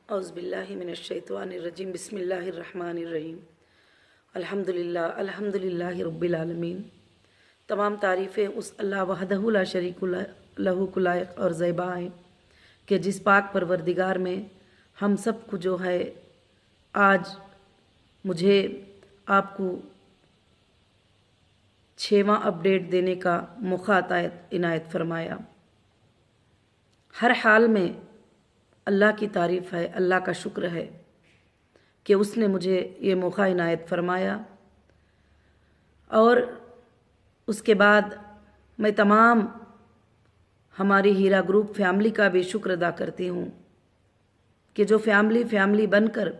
औज़ुबिल्लाहिमिनश्शैतानिर्रजीम बिस्मिल्लाहिर्रहमानिर्रहीम अल्हम्दुलिल्लाहि रब्बिल आलमीन। तमाम तारीफ़ें उस अल्लाह वहदहु ला शरीक लहू को लायक और ज़ैबा हैं कि जिस पाक परवरदिगार में हम सब को जो है आज मुझे आपको 6वां अपडेट देने का मौका इनायत फरमाया। हर हाल में अल्लाह की तारीफ़ है, अल्लाह का शुक्र है कि उसने मुझे ये मौका इनायत फरमाया। और उसके बाद मैं तमाम हमारी हीरा ग्रुप फैमिली का भी शुक्र अदा करती हूँ कि जो फैमिली बनकर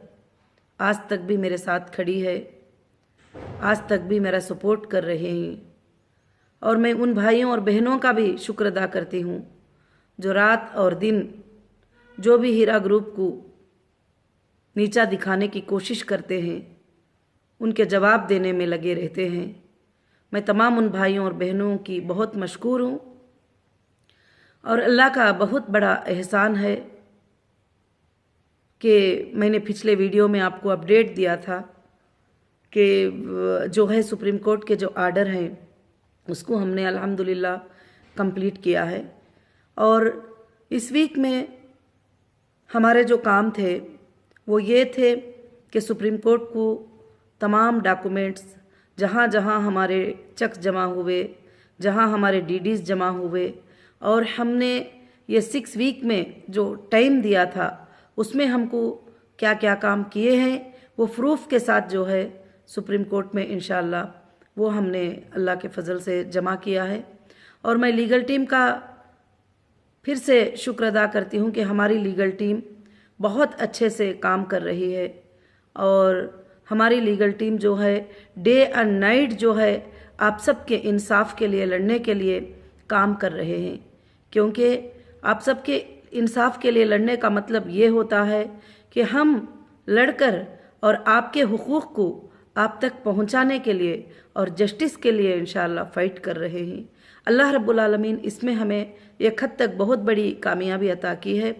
आज तक भी मेरे साथ खड़ी है, आज तक भी मेरा सपोर्ट कर रहे हैं। और मैं उन भाइयों और बहनों का भी शुक्र अदा करती हूँ जो रात और दिन जो भी हीरा ग्रुप को नीचा दिखाने की कोशिश करते हैं, उनके जवाब देने में लगे रहते हैं। मैं तमाम उन भाइयों और बहनों की बहुत मशकूर हूँ और अल्लाह का बहुत बड़ा एहसान है कि मैंने पिछले वीडियो में आपको अपडेट दिया था कि जो है सुप्रीम कोर्ट के जो आर्डर हैं उसको हमने अल्हम्दुलिल्लाह कंप्लीट किया है। और इस वीक में हमारे जो काम थे वो ये थे कि सुप्रीम कोर्ट को तमाम डॉक्यूमेंट्स जहाँ जहाँ हमारे चेक जमा हुए, जहाँ हमारे डीडीज जमा हुए, और हमने ये 6 वीक में जो टाइम दिया था उसमें हमको क्या क्या काम किए हैं वो प्रूफ के साथ जो है सुप्रीम कोर्ट में इंशाअल्लाह वो हमने अल्लाह के फजल से जमा किया है। और मैं लीगल टीम का फिर से शुक्र अदा करती हूँ कि हमारी लीगल टीम बहुत अच्छे से काम कर रही है। और हमारी लीगल टीम जो है डे एंड नाइट जो है आप सबके इंसाफ के लिए लड़ने के लिए काम कर रहे हैं, क्योंकि आप सबके इंसाफ के लिए लड़ने का मतलब ये होता है कि हम लड़कर और आपके हुकूक को आप तक पहुंचाने के लिए और जस्टिस के लिए इंशाअल्लाह फ़ाइट कर रहे हैं। अल्लाह रब्बुल आलमीन इसमें हमें एक हद तक बहुत बड़ी कामयाबी अता की है।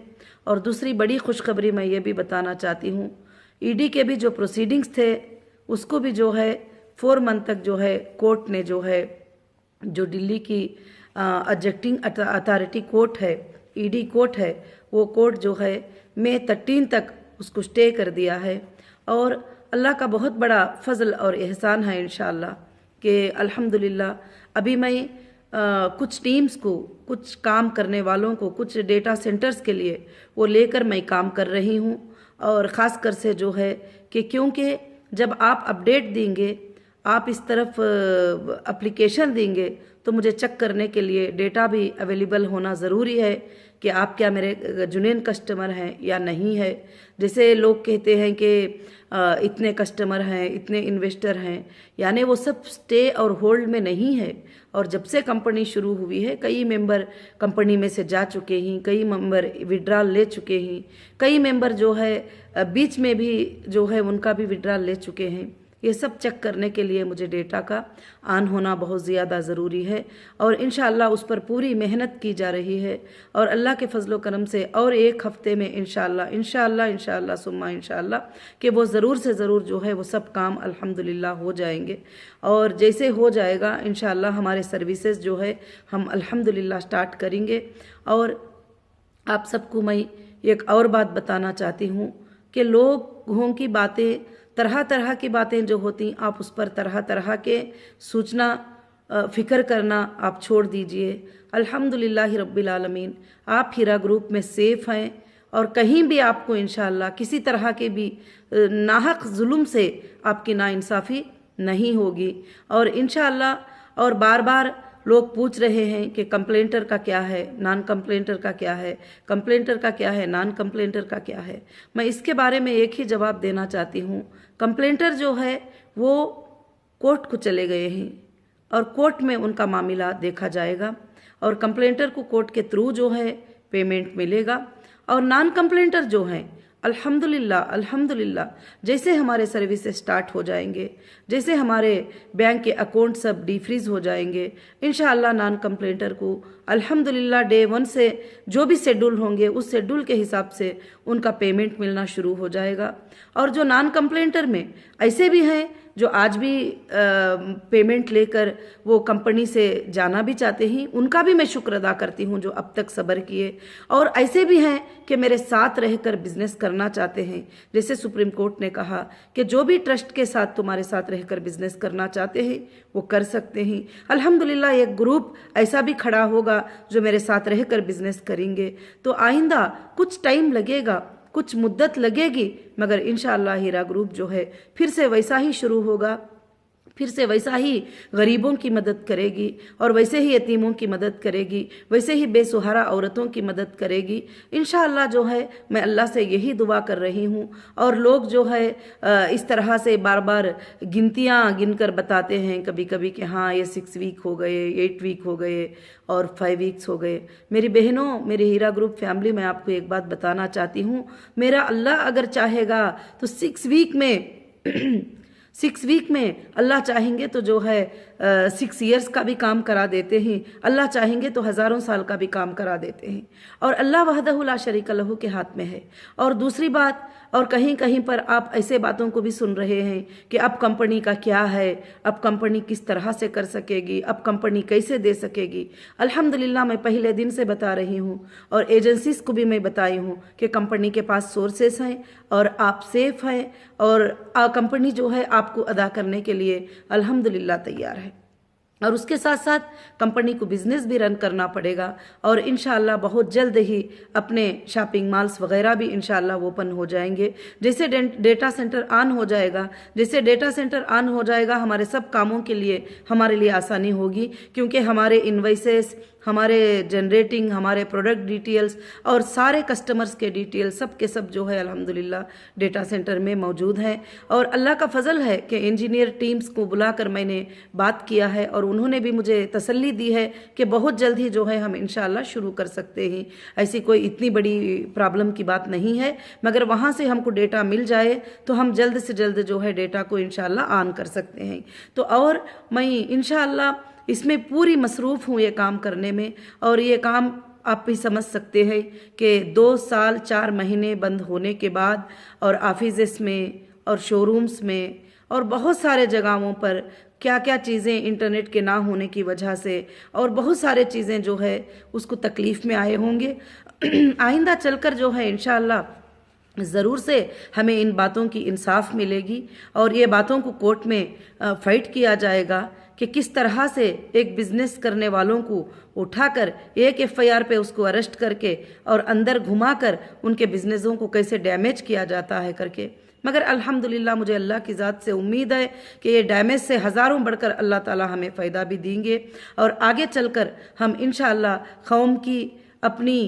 और दूसरी बड़ी खुशखबरी मैं ये भी बताना चाहती हूँ, ईडी के भी जो प्रोसीडिंग्स थे उसको भी जो है 4 मंथ तक जो है कोर्ट ने जो है जो दिल्ली की एग्जीक्यूटिव अथॉरिटी कोर्ट है, ईडी कोर्ट है, वो कोर्ट जो है मई 13 तक उसको स्टे कर दिया है। और अल्लाह का बहुत बड़ा फजल और एहसान है इंशाअल्लाह कि अल्हम्दुलिल्लाह अभी मैं कुछ टीम्स को, कुछ काम करने वालों को, कुछ डेटा सेंटर्स के लिए वो लेकर मैं काम कर रही हूँ। और ख़ास कर से जो है कि क्योंकि जब आप अपडेट देंगे, आप इस तरफ एप्लीकेशन देंगे तो मुझे चेक करने के लिए डेटा भी अवेलेबल होना ज़रूरी है कि आप क्या मेरे जुनून कस्टमर हैं या नहीं है। जैसे लोग कहते हैं कि इतने कस्टमर हैं, इतने इन्वेस्टर हैं, यानी वो सब स्टे और होल्ड में नहीं है। और जब से कंपनी शुरू हुई है कई मेंबर कंपनी में से जा चुके हैं, कई मेंबर विड्रॉल ले चुके हैं, कई मेंबर जो है बीच में भी जो है उनका भी विड्रॉल ले चुके हैं। ये सब चेक करने के लिए मुझे डेटा का ऑन होना बहुत ज़्यादा ज़रूरी है और इंशाअल्लाह उस पर पूरी मेहनत की जा रही है। और अल्लाह के फजलो करम से और 1 हफ्ते में इंशाअल्लाह सुम्मा इंशाअल्लाह कि वो ज़रूर से ज़रूर जो है वो सब काम अल्हम्दुलिल्लाह हो जाएंगे। और जैसे हो जाएगा इंशाअल्लाह हमारे सर्विसेज जो है हम अल्हम्दुलिल्लाह स्टार्ट करेंगे। और आप सबको मैं एक और बात बताना चाहती हूँ कि लोगों की बातें, तरह तरह की बातें जो होती आप उस पर तरह तरह के सूचना फ़िक्र करना आप छोड़ दीजिए। अल्हम्दुलिल्लाहि रब्बिल आलमीन आप हीरा ग्रुप में सेफ़ हैं और कहीं भी आपको इंशाअल्लाह किसी तरह के भी नाहक जुल्म से आपकी नाइंसाफ़ी नहीं होगी। और इंशाअल्लाह और बार बार लोग पूछ रहे हैं कि कंप्लेंटर का क्या है, नॉन कंप्लेंटर का क्या है, कंप्लेंटर का क्या है, नॉन कंप्लेंटर का क्या है। मैं इसके बारे में एक ही जवाब देना चाहती हूँ, कंप्लेंटर जो है वो कोर्ट को चले गए हैं और कोर्ट में उनका मामला देखा जाएगा और कंप्लेंटर को कोर्ट के थ्रू जो है पेमेंट मिलेगा। और नॉन कंप्लेंटर जो हैं अल्हम्दुलिल्लाह जैसे हमारे सर्विसेज स्टार्ट हो जाएंगे, जैसे हमारे बैंक के अकाउंट सब डीफ्रीज हो जाएंगे, इंशाअल्लाह नॉन कंप्लेंटर को अल्हम्दुलिल्लाह डे 1 से जो भी शेड्यूल होंगे उस शेड्यूल के हिसाब से उनका पेमेंट मिलना शुरू हो जाएगा। और जो नॉन कंप्लेंटर में ऐसे भी हैं जो आज भी पेमेंट लेकर वो कंपनी से जाना भी चाहते हैं, उनका भी मैं शुक्र अदा करती हूँ जो अब तक सब्र किए। और ऐसे भी हैं कि मेरे साथ रहकर बिजनेस करना चाहते हैं। जैसे सुप्रीम कोर्ट ने कहा कि जो भी ट्रस्ट के साथ तुम्हारे साथ रहकर बिजनेस करना चाहते हैं वो कर सकते हैं। अल्हम्दुलिल्लाह एक ग्रुप ऐसा भी खड़ा होगा जो मेरे साथ रहकर बिजनेस करेंगे। तो आइंदा कुछ टाइम लगेगा, कुछ मुद्दत लगेगी, मगर इंशाअल्लाह हीरा ग्रुप जो है फिर से वैसा ही शुरू होगा, फिर से वैसा ही गरीबों की मदद करेगी और वैसे ही यतीमों की मदद करेगी, वैसे ही बेसहारा औरतों की मदद करेगी इंशाअल्लाह। जो है मैं अल्लाह से यही दुआ कर रही हूँ। और लोग जो है इस तरह से बार बार गिनतियाँ गिनकर बताते हैं कभी कभी कि हाँ ये 6 वीक हो गए, 8 वीक हो गए और 5 वीक्स हो गए। मेरी बहनों, मेरी हीरा ग्रुप फैमिली, मैं आपको एक बात बताना चाहती हूँ, मेरा अल्लाह अगर चाहेगा तो 6 वीक में अल्लाह चाहेंगे तो जो है 6 इयर्स का भी काम करा देते हैं। अल्लाह चाहेंगे तो हज़ारों साल का भी काम करा देते हैं। और अल्लाह वहदहु ला शरीका लहू के हाथ में है। और दूसरी बात, और कहीं कहीं पर आप ऐसे बातों को भी सुन रहे हैं कि अब कंपनी का क्या है, अब कंपनी किस तरह से कर सकेगी, अब कंपनी कैसे दे सकेगी। अल्हम्दुलिल्लाह मैं पहले दिन से बता रही हूँ और एजेंसीज को भी मैं बताई हूँ कि कंपनी के पास सोर्सेस हैं और आप सेफ हैं और कंपनी जो है आपको अदा करने के लिए अल्हम्दुलिल्लाह तैयार है। और उसके साथ साथ कंपनी को बिजनेस भी रन करना पड़ेगा। और इंशाअल्लाह बहुत जल्द ही अपने शॉपिंग मॉल्स वगैरह भी इंशाअल्लाह ओपन हो जाएंगे। जैसे डेटा सेंटर ऑन हो जाएगा, जैसे डेटा सेंटर ऑन हो जाएगा, हमारे सब कामों के लिए हमारे लिए आसानी होगी, क्योंकि हमारे इन्वाइसेस, हमारे जनरेटिंग, हमारे प्रोडक्ट डिटेल्स और सारे कस्टमर्स के डिटेल्स सब के सब जो है अल्हम्दुलिल्लाह डेटा सेंटर में मौजूद हैं। और अल्लाह का फजल है कि इंजीनियर टीम्स को बुलाकर मैंने बात किया है और उन्होंने भी मुझे तसल्ली दी है कि बहुत जल्द ही जो है हम इंशाअल्लाह शुरू कर सकते हैं। ऐसी कोई इतनी बड़ी प्रॉब्लम की बात नहीं है, मगर वहाँ से हमको डेटा मिल जाए तो हम जल्द से जल्द जो है डेटा को इंशाअल्लाह ऑन कर सकते हैं। तो और मैं इंशाअल्लाह इसमें पूरी मसरूफ़ हूँ ये काम करने में। और ये काम आप भी समझ सकते हैं कि 2 साल 4 महीने बंद होने के बाद और ऑफिसेस में और शोरूम्स में और बहुत सारे जगहों पर क्या क्या चीज़ें इंटरनेट के ना होने की वजह से और बहुत सारे चीज़ें जो है उसको तकलीफ़ में आए होंगे। आइंदा चलकर जो है इंशाअल्लाह ज़रूर से हमें इन बातों की इंसाफ मिलेगी और ये बातों को कोर्ट में फाइट किया जाएगा कि किस तरह से एक बिजनेस करने वालों को उठाकर एक FIR पे उसको अरेस्ट करके और अंदर घुमाकर उनके बिजनेसों को कैसे डैमेज किया जाता है करके। मगर अल्हम्दुलिल्लाह मुझे अल्लाह की ज़ात से उम्मीद है कि ये डैमेज से हज़ारों बढ़कर अल्लाह ताला हमें फ़ायदा भी देंगे और आगे चलकर हम इंशाअल्लाह अपनी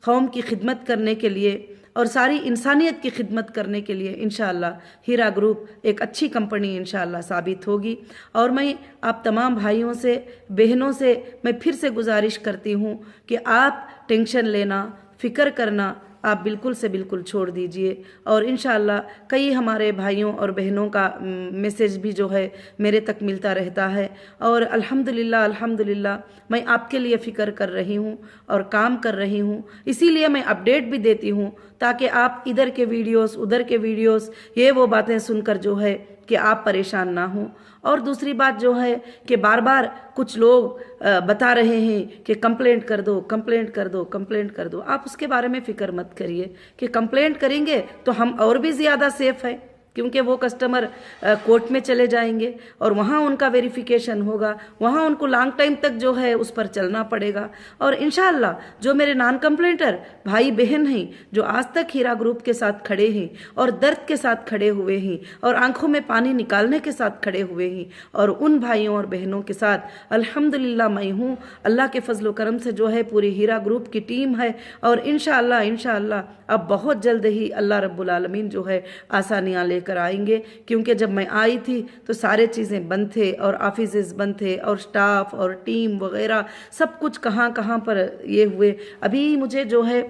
कौम की खिदमत करने के लिए और सारी इंसानियत की खिदमत करने के लिए इंशाअल्लाह हीरा ग्रुप एक अच्छी कंपनी इंशाअल्लाह साबित होगी। और मैं आप तमाम भाइयों से, बहनों से मैं फिर से गुजारिश करती हूँ कि आप टेंशन लेना, फ़िक्र करना आप बिल्कुल से बिल्कुल छोड़ दीजिए। और इंशाअल्लाह कई हमारे भाइयों और बहनों का मैसेज भी जो है मेरे तक मिलता रहता है और अल्हम्दुलिल्लाह मैं आपके लिए फ़िक्र कर रही हूँ और काम कर रही हूँ। इसीलिए मैं अपडेट भी देती हूँ ताकि आप इधर के वीडियोस, उधर के वीडियोस, ये वो बातें सुनकर जो है कि आप परेशान ना हो। और दूसरी बात जो है कि बार बार कुछ लोग बता रहे हैं कि कंप्लेंट कर दो, कंप्लेंट कर दो, कंप्लेंट कर दो। आप उसके बारे में फ़िक्र मत करिए कि कंप्लेंट करेंगे तो हम और भी ज़्यादा सेफ है, क्योंकि वो कस्टमर कोर्ट में चले जाएंगे और वहाँ उनका वेरिफिकेशन होगा, वहाँ उनको लॉन्ग टाइम तक जो है उस पर चलना पड़ेगा। और इंशाअल्लाह जो मेरे नॉन कंप्लेंटर भाई बहन हैं जो आज तक हीरा ग्रुप के साथ खड़े हैं और दर्द के साथ खड़े हुए हैं और आंखों में पानी निकालने के साथ खड़े हुए हैं, और उन भाइयों और बहनों के साथ अल्हम्दुलिल्लाह मैं हूँ। अल्लाह के फजल करम से जो है पूरी हीरा ग्रुप की टीम है और इंशाअल्लाह अब बहुत जल्द ही अल्लाह रब्बुल आलमीन जो है आसानियाँ लेकर आएंगे। क्योंकि जब मैं आई थी तो सारे चीज़ें बंद थे और ऑफिसेस बंद थे और स्टाफ और टीम वगैरह सब कुछ कहाँ पर ये हुए। अभी मुझे जो है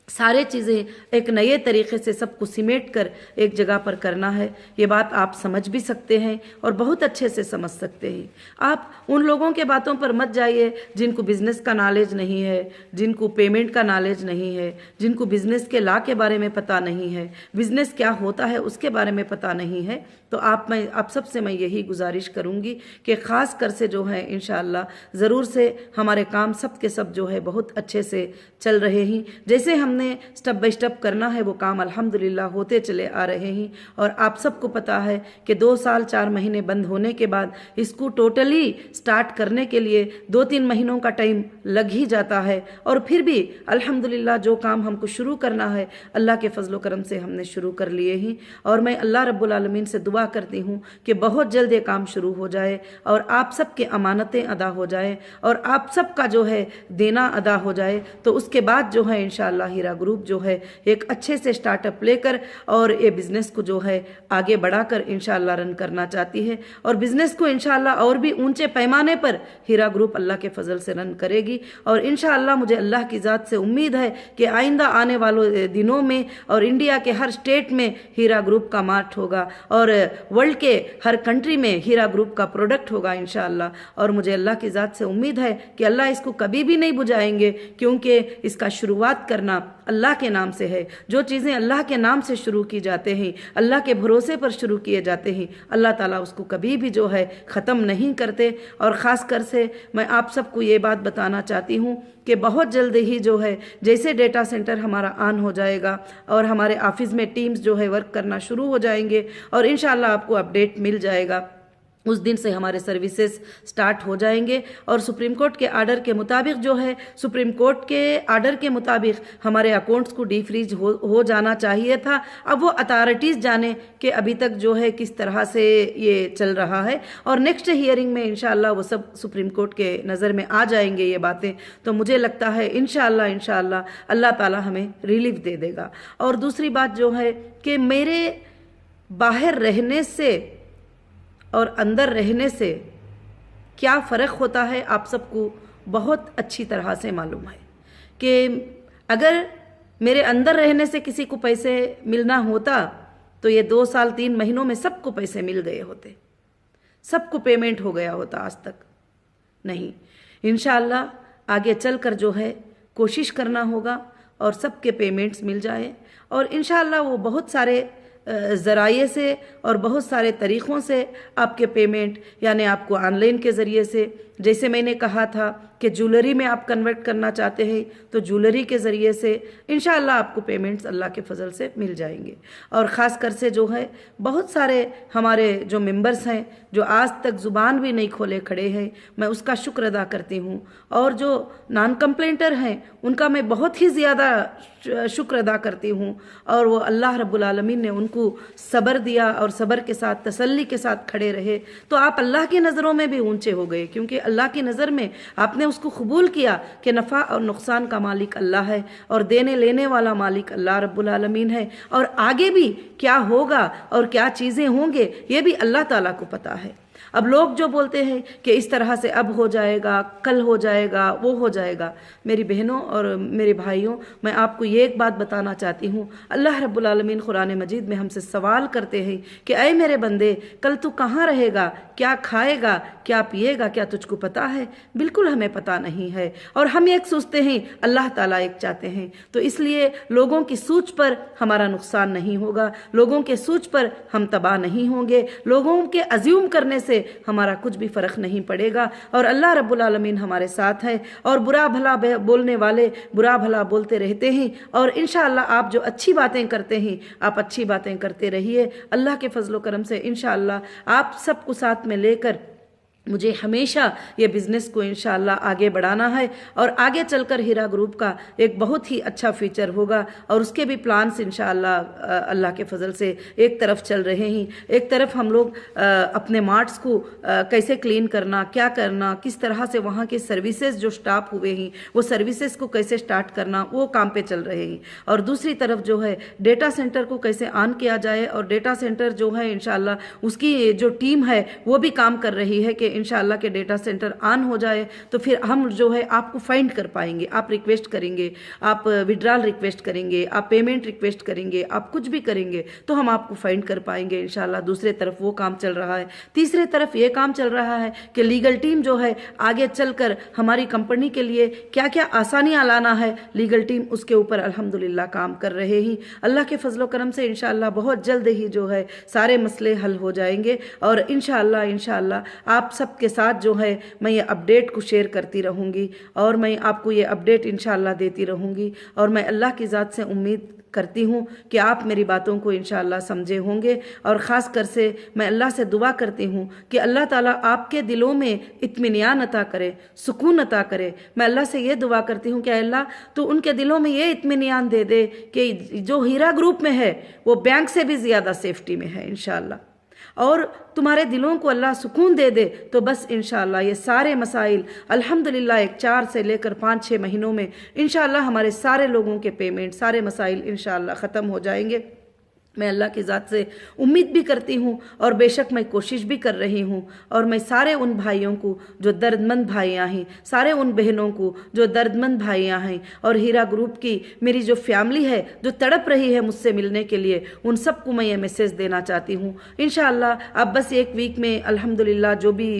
सारे चीज़ें एक नए तरीके से सबको सिमेट कर एक जगह पर करना है। ये बात आप समझ भी सकते हैं और बहुत अच्छे से समझ सकते हैं। आप उन लोगों के बातों पर मत जाइए जिनको बिज़नेस का नॉलेज नहीं है, जिनको पेमेंट का नॉलेज नहीं है, जिनको बिज़नेस के लॉ के बारे में पता नहीं है, बिज़नेस क्या होता है उसके बारे में पता नहीं है। तो आप सबसे मैं यही गुजारिश करूँगी कि ख़ास कर से जो है इंशाअल्लाह ज़रूर से हमारे काम सब के सब जो है बहुत अच्छे से चल रहे हैं। जैसे हमने स्टेप बाय स्टेप करना है वो काम अल्हम्दुलिल्लाह होते चले आ रहे हैं। और आप सबको पता है कि 2 साल 4 महीने बंद होने के बाद इसको टोटली स्टार्ट करने के लिए 2-3 महीनों का टाइम लग ही जाता है। और फिर भी अल्हम्दुलिल्लाह जो काम हमको शुरू करना है अल्लाह के फजलो करम से हमने शुरू कर लिए हैं। और मैं अल्लाह रब्बुल आलमीन से दुआ करती हूँ कि बहुत जल्द ये काम शुरू हो जाए और आप सबके अमानतें अदा हो जाए और आप सबका जो है देना अदा हो जाए। तो उसके बाद जो है इंशाअल्लाह हीरा ग्रुप जो है एक अच्छे से स्टार्टअप लेकर और ये बिज़नेस को जो है आगे बढ़ाकर इंशाअल्लाह रन करना चाहती है। और बिज़नेस को इंशाअल्लाह और भी ऊंचे पैमाने पर हीरा ग्रुप अल्लाह के फजल से रन करेगी। और इंशाअल्लाह मुझे अल्लाह की ज़ात से उम्मीद है कि आइंदा आने वाले दिनों में और इंडिया के हर स्टेट में हीरा ग्रुप का मार्ट होगा और वर्ल्ड के हर कंट्री में हीरा ग्रुप का प्रोडक्ट होगा इंशाअल्लाह। और मुझे अल्लाह की ज़ात से उम्मीद है कि अल्लाह इसको कभी भी नहीं बुझाएंगे, क्योंकि इसका शुरुआत करना अल्लाह के नाम से है। जो चीज़ें अल्लाह के नाम से शुरू की जाते हैं, अल्लाह के भरोसे पर शुरू किए जाते हैं, अल्लाह ताला उसको कभी भी जो है ख़त्म नहीं करते। और ख़ास कर से मैं आप सबको ये बात बताना चाहती हूँ कि बहुत जल्द ही जो है जैसे डेटा सेंटर हमारा ऑन हो जाएगा और हमारे ऑफिस में टीम्स जो है वर्क करना शुरू हो जाएंगे और इंशाअल्लाह आपको अपडेट मिल जाएगा, उस दिन से हमारे सर्विसेज स्टार्ट हो जाएंगे। और सुप्रीम कोर्ट के आर्डर के मुताबिक जो है सुप्रीम कोर्ट के आर्डर के मुताबिक हमारे अकाउंट्स को डीफ्रीज हो जाना चाहिए था। अब वो अथॉरिटीज़ जाने कि अभी तक जो है किस तरह से ये चल रहा है और नेक्स्ट हियरिंग में इंशाअल्लाह वो सब सुप्रीम कोर्ट के नज़र में आ जाएंगे ये बातें। तो मुझे लगता है इंशाअल्लाह अल्लाह ताला हमें रिलीफ दे देगा। और दूसरी बात जो है कि मेरे बाहर रहने से और अंदर रहने से क्या फ़र्क होता है आप सबको बहुत अच्छी तरह से मालूम है कि अगर मेरे अंदर रहने से किसी को पैसे मिलना होता तो ये 2 साल 3 महीनों में सबको पैसे मिल गए होते, सबको पेमेंट हो गया होता। आज तक नहीं। इंशाअल्लाह आगे चलकर जो है कोशिश करना होगा और सबके पेमेंट्स मिल जाए। और इंशाअल्लाह वो बहुत सारे ज़राए से और बहुत सारे तरीक़ों से आपके पेमेंट यानी आपको ऑनलाइन के ज़रिए से, जैसे मैंने कहा था कि ज्वेलरी में आप कन्वर्ट करना चाहते हैं तो ज्वेलरी के ज़रिए से इंशाअल्लाह आपको पेमेंट्स अल्लाह के फजल से मिल जाएंगे। और ख़ास कर से जो है बहुत सारे हमारे जो मेंबर्स हैं जो आज तक ज़ुबान भी नहीं खोले खड़े हैं, मैं उसका शुक्र अदा करती हूँ। और जो नॉन कंप्लेंटर हैं उनका मैं बहुत ही ज़्यादा शुक्र अदा करती हूँ। और वो अल्लाह रब्बुल आलमीन ने उनको सब्र दिया और सब्र के साथ तसल्ली के साथ खड़े रहे तो आप अल्लाह की नज़रों में भी ऊंचे हो गए, क्योंकि अल्लाह की नज़र में आपने उसको कबूल किया कि नफ़ा और नुकसान का मालिक अल्लाह है और देने लेने वाला मालिक अल्लाह रब्बुल आलमीन है। और आगे भी क्या होगा और क्या चीज़ें होंगे ये भी अल्लाह ताला को पता है। अब लोग जो बोलते हैं कि इस तरह से अब हो जाएगा, कल हो जाएगा, वो हो जाएगा, मेरी बहनों और मेरे भाइयों मैं आपको ये एक बात बताना चाहती हूँ। अल्लाह रब्बुल आलमीन कुरान मजीद में हमसे सवाल करते हैं कि ऐ मेरे बंदे कल तू कहाँ रहेगा, क्या खाएगा, क्या पिएगा, क्या तुझको पता है? बिल्कुल हमें पता नहीं है। और हम एक सोचते हैं, अल्लाह ताला एक चाहते हैं। तो इसलिए लोगों की सोच पर हमारा नुकसान नहीं होगा, लोगों के सोच पर हम तबाह नहीं होंगे, लोगों के अज्यूम करने से हमारा कुछ भी फर्क नहीं पड़ेगा। और अल्लाह रब्बुल आलमीन हमारे साथ है। और बुरा भला बोलने वाले बुरा भला बोलते रहते हैं। और इंशाअल्लाह आप जो अच्छी बातें करते हैं आप अच्छी बातें करते रहिए। अल्लाह के फजलो करम से इंशाअल्लाह आप सबको साथ में लेकर मुझे हमेशा ये बिज़नेस को इंशाअल्लाह आगे बढ़ाना है। और आगे चलकर हीरा ग्रुप का एक बहुत ही अच्छा फीचर होगा और उसके भी प्लान्स इंशाअल्लाह अल्लाह के फजल से एक तरफ चल रहे हैं। एक तरफ हम लोग अपने मार्ट्स को कैसे क्लीन करना, क्या करना, किस तरह से वहाँ के सर्विसेज जो स्टाफ हुए हैं वो सर्विसेज को कैसे स्टार्ट करना वो काम पे चल रहे हैं। और दूसरी तरफ जो है डेटा सेंटर को कैसे ऑन किया जाए और डेटा सेंटर जो है इंशाअल्लाह उसकी जो टीम है वो भी काम कर रही है कि इंशाअल्लाह के डेटा सेंटर ऑन हो जाए तो फिर हम जो है आपको फाइंड कर पाएंगे। आप रिक्वेस्ट करेंगे, आप विड्रॉल रिक्वेस्ट करेंगे, आप पेमेंट रिक्वेस्ट करेंगे, आप कुछ भी करेंगे तो हम आपको फाइंड कर पाएंगे इंशाअल्लाह। दूसरे तरफ वो काम चल रहा है। तीसरे तरफ ये काम चल रहा है कि लीगल टीम जो है आगे चलकर हमारी कंपनी के लिए क्या क्या आसानियां लाना है, लीगल टीम उसके ऊपर अल्हम्दुलिल्लाह काम कर रहे हैं। अल्लाह के फजलो करम से इंशाअल्लाह बहुत जल्द ही जो है सारे मसले हल हो जाएंगे और इंशाअल्लाह आप सबके साथ जो है मैं ये अपडेट को शेयर करती रहूँगी और मैं आपको ये अपडेट इंशाअल्लाह देती रहूँगी। और मैं अल्लाह की ज़ात से उम्मीद करती हूँ कि आप मेरी बातों को इंशाअल्लाह समझे होंगे। और ख़ास कर से मैं अल्लाह से दुआ करती हूँ कि अल्लाह ताला आपके दिलों में इत्मीनान अता करे, सुकून अता करे। मैं अल्लाह से ये दुआ करती हूँ कि अल्लाह तो उनके दिलों में ये इत्मीनान दे दे कि जो हीरा ग्रुप में है वो बैंक से भी ज़्यादा सेफ्टी में है इंशाअल्लाह, और तुम्हारे दिलों को अल्लाह सुकून दे दे। तो बस इंशाअल्लाह ये सारे मसाइल अल्हम्दुलिल्लाह एक 4 से लेकर 5-6 महीनों में इंशाअल्लाह हमारे सारे लोगों के पेमेंट, सारे मसाइल इंशाअल्लाह ख़त्म हो जाएंगे। मैं अल्लाह की ज़ात से उम्मीद भी करती हूँ और बेशक मैं कोशिश भी कर रही हूँ। और मैं सारे उन भाइयों को जो दर्दमंद भाइयाँ हैं, सारे उन बहनों को जो दर्दमंद भाइयाँ हैं, और हीरा ग्रुप की मेरी जो फैमिली है जो तड़प रही है मुझसे मिलने के लिए, उन सबको मैं ये मैसेज देना चाहती हूँ। इंशाअल्लाह अब बस एक वीक में अल्हम्दुलिल्लाह जो भी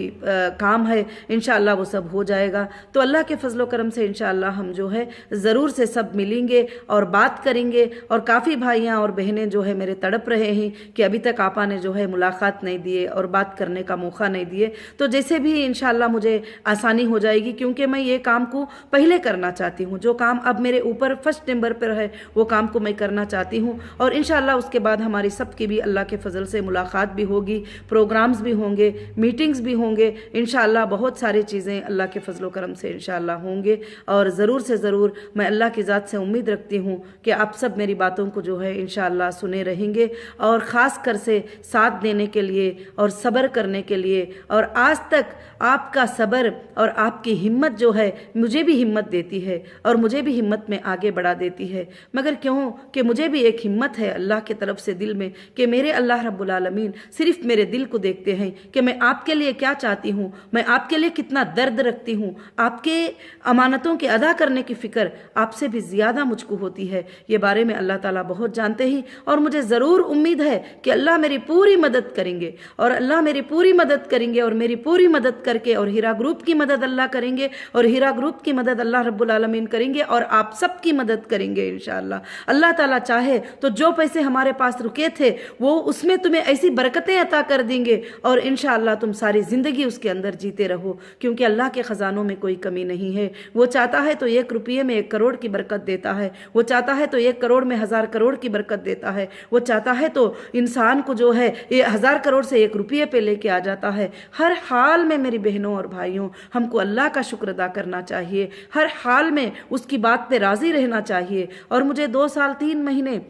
काम है इंशाअल्लाह वो सब हो जाएगा। तो अल्लाह के फजलो करम से इंशाअल्लाह हम जो है ज़रूर से सब मिलेंगे और बात करेंगे। और काफ़ी भाइयाँ और बहनें जो है मेरे तड़प रहे हैं कि अभी तक आपा ने जो है मुलाकात नहीं दिए और बात करने का मौका नहीं दिए। तो जैसे भी इंशाअल्लाह मुझे आसानी हो जाएगी, क्योंकि मैं ये काम को पहले करना चाहती हूँ। जो काम अब मेरे ऊपर फर्स्ट नंबर पर है वो काम को मैं करना चाहती हूँ। और इंशाअल्लाह उसके बाद हमारी सबकी भी अल्लाह के फजल से मुलाकात भी होगी, प्रोग्राम्स भी होंगे, मीटिंग्स भी होंगे इंशाअल्लाह। बहुत सारी चीज़ें अल्लाह के फजलो करम से इंशाअल्लाह होंगे। और ज़रूर से ज़रूर मैं अल्लाह की ज़ात से उम्मीद रखती हूँ कि आप सब मेरी बातों को जो है इंशाअल्लाह सुने रहेंगे और ख़ास कर से साथ देने के लिए और सब्र करने के लिए। और आज तक आपका सब्र और आपकी हिम्मत जो है मुझे भी हिम्मत देती है और मुझे भी हिम्मत में आगे बढ़ा देती है। मगर क्यों कि मुझे भी एक हिम्मत है अल्लाह की तरफ से दिल में कि मेरे अल्लाह रब्बुल आलमीन सिर्फ मेरे दिल को देखते हैं कि मैं आपके लिए क्या चाहती हूँ, मैं आपके लिए कितना दर्द रखती हूँ। आपके अमानतों के अदा करने की फ़िक्र आपसे भी ज़्यादा मुझको होती है। ये बारे में अल्लाह ताला बहुत जानते हैं और मुझे ज़रूर उम्मीद है कि अल्लाह मेरी पूरी मदद करेंगे और अल्लाह मेरी पूरी मदद करेंगे और मेरी पूरी मदद करके और हीरा ग्रुप की मदद अल्लाह करेंगे और हीरा ग्रुप की मदद अल्लाह रब्बुल आलमीन करेंगे और आप सबकी मदद करेंगे इंशाअल्लाह। अल्लाह ताला चाहे तो जो पैसे हमारे पास रुके थे वो उसमें तुम्हें ऐसी बरकतें अता कर देंगे और इंशाअल्लाह तुम सारी ज़िंदगी उसके अंदर जीते रहो, क्योंकि अल्लाह के ख़जानों में कोई कमी नहीं है। वो चाहता है तो 1 रुपये में 1 करोड़ की बरकत देता है, वो चाहता है तो 1 करोड़ में 1000 करोड़ की बरकत देता है, वो चाहता है तो इंसान को जो है ये 1000 करोड़ से 1 रुपये पे लेके आ जाता है। हर हाल में मेरी बहनों और भाइयों हमको अल्लाह का शुक्र अदा करना चाहिए, हर हाल में उसकी बात पे राज़ी रहना चाहिए। और मुझे 2 साल 3 महीने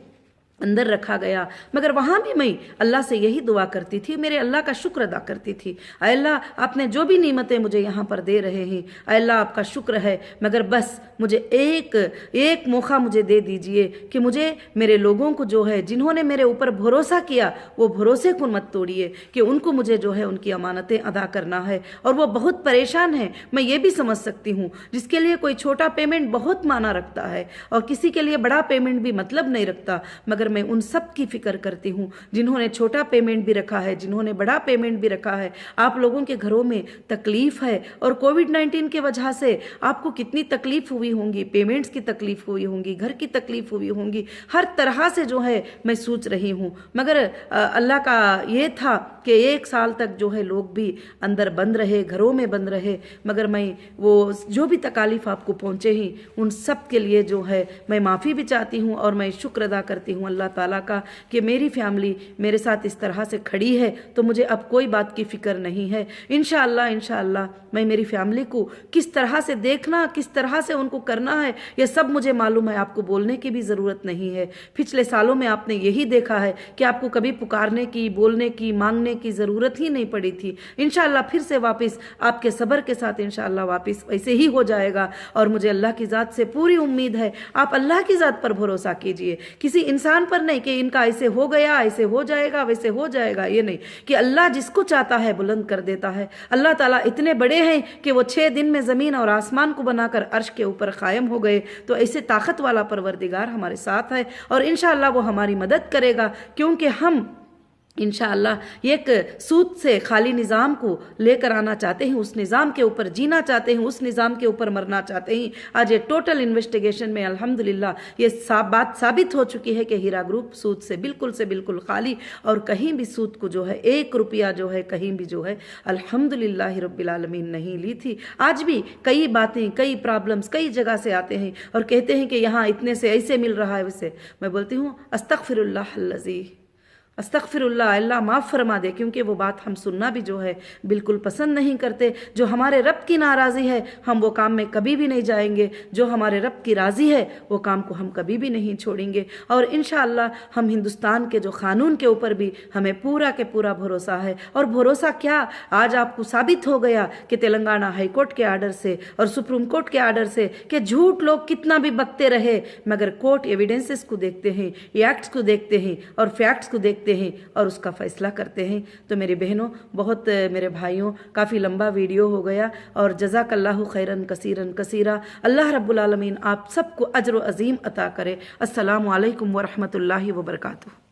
अंदर रखा गया, मगर वहाँ भी मैं अल्लाह से यही दुआ करती थी, मेरे अल्लाह का शुक्र अदा करती थी। अल्लाह आपने जो भी नेमतें मुझे यहाँ पर दे रहे हैं अल्लाह आपका शुक्र है, मगर बस मुझे एक मौका मुझे दे दीजिए कि मुझे मेरे लोगों को जो है जिन्होंने मेरे ऊपर भरोसा किया वो भरोसे को मत तोड़िए कि उनको मुझे जो है उनकी अमानतें अदा करना है। और वो बहुत परेशान है, मैं ये भी समझ सकती हूँ, जिसके लिए कोई छोटा पेमेंट बहुत माना रखता है और किसी के लिए बड़ा पेमेंट भी मतलब नहीं रखता, मगर मैं उन सब की फिक्र करती हूँ जिन्होंने छोटा पेमेंट भी रखा है, जिन्होंने बड़ा पेमेंट भी रखा है। आप लोगों के घरों में तकलीफ है और कोविड-19 की वजह से आपको कितनी तकलीफ हुई होंगी, पेमेंट्स की तकलीफ हुई होंगी, घर की तकलीफ हुई होंगी, हर तरह से जो है मैं सोच रही हूँ। मगर अल्लाह का ये था कि 1 साल तक जो है लोग भी अंदर बंद रहे, घरों में बंद रहे, मगर मैं वो जो भी तकालीफ आपको पहुँचे ही उन सब के लिए जो है मैं माफ़ी भी चाहती हूँ और मैं शुक्र अदा करती हूँ अल्लाह ताला का कि मेरी फैमिली मेरे साथ इस तरह से खड़ी है तो मुझे अब कोई बात की फ़िक्र नहीं है। इंशाअल्लाह मैं मेरी फैमिली को किस तरह से देखना, किस तरह से उनको करना है, यह सब मुझे मालूम है, आपको बोलने की भी ज़रूरत नहीं है। पिछले सालों में आपने यही देखा है कि आपको कभी पुकारने की, बोलने की, मांगने की ज़रूरत ही नहीं पड़ी थी। इंशाअल्लाह फिर से वापस आपके सब्र के साथ इंशाअल्लाह वापस वैसे ही हो जाएगा। और मुझे अल्लाह की ज़ात से पूरी उम्मीद है, आप अल्लाह की ज़ात पर भरोसा कीजिए, किसी इंसान इंसान पर नहीं कि इनका ऐसे हो गया, ऐसे हो जाएगा, वैसे हो जाएगा, ये नहीं, कि अल्लाह जिसको चाहता है बुलंद कर देता है। अल्लाह ताला इतने बड़े हैं कि वो 6 दिन में ज़मीन और आसमान को बनाकर अर्श के ऊपर कायम हो गए। तो ऐसे ताकत वाला परवरदिगार हमारे साथ है और इंशाअल्लाह वो हमारी मदद करेगा, क्योंकि हम इंशाअल्लाह एक सूद से खाली निज़ाम को लेकर आना चाहते हैं, उस निज़ाम के ऊपर जीना चाहते हैं, उस निज़ाम के ऊपर मरना चाहते हैं। आज ये टोटल इन्वेस्टिगेशन में अल्हम्दुलिल्लाह ये बात साबित हो चुकी है कि हीरा ग्रुप सूद से बिल्कुल खाली, और कहीं भी सूद को जो है 1 रुपया जो है कहीं भी जो है अल्हम्दुलिल्लाह रब्बिल आलमीन नहीं ली थी। आज भी कई बातें, कई प्रॉब्लम्स कई जगह से आते हैं और कहते हैं कि यहाँ इतने से ऐसे मिल रहा है वैसे। मैं बोलती हूँ अस्तगफिरुल्लाह अल्लज़ी, अस्तगफिरुल्लाह, अल्लाह माफ़ फरमा दे, क्योंकि वो बात हम सुनना भी जो है बिल्कुल पसंद नहीं करते। जो हमारे रब की नाराज़ी है हम वो काम में कभी भी नहीं जाएंगे, जो हमारे रब की राज़ी है वो काम को हम कभी भी नहीं छोड़ेंगे। और इंशाअल्लाह हम हिंदुस्तान के जो क़ानून के ऊपर भी हमें पूरा के पूरा भरोसा है। और भरोसा क्या, आज आपको साबित हो गया कि तेलंगाना हाई कोर्ट के आर्डर से और सुप्रीम कोर्ट के आर्डर से कि झूठ लोग कितना भी बकते रहे, मगर कोर्ट एविडेंसेस को देखते हैं, एक्ट्स को देखते हैं और फैक्ट्स को देखते हैं और उसका फैसला करते हैं। तो मेरी बहनों, बहुत मेरे भाइयों, काफ़ी लंबा वीडियो हो गया और जज़ाकल्लाहु खैरन कसीरन कसीरा। अल्लाह रब्बुल आलमीन आप सबको अज्र अज़ीम अता करे। अस्सलामु अलैकुम व रहमतुल्लाहि व बरकातुहू।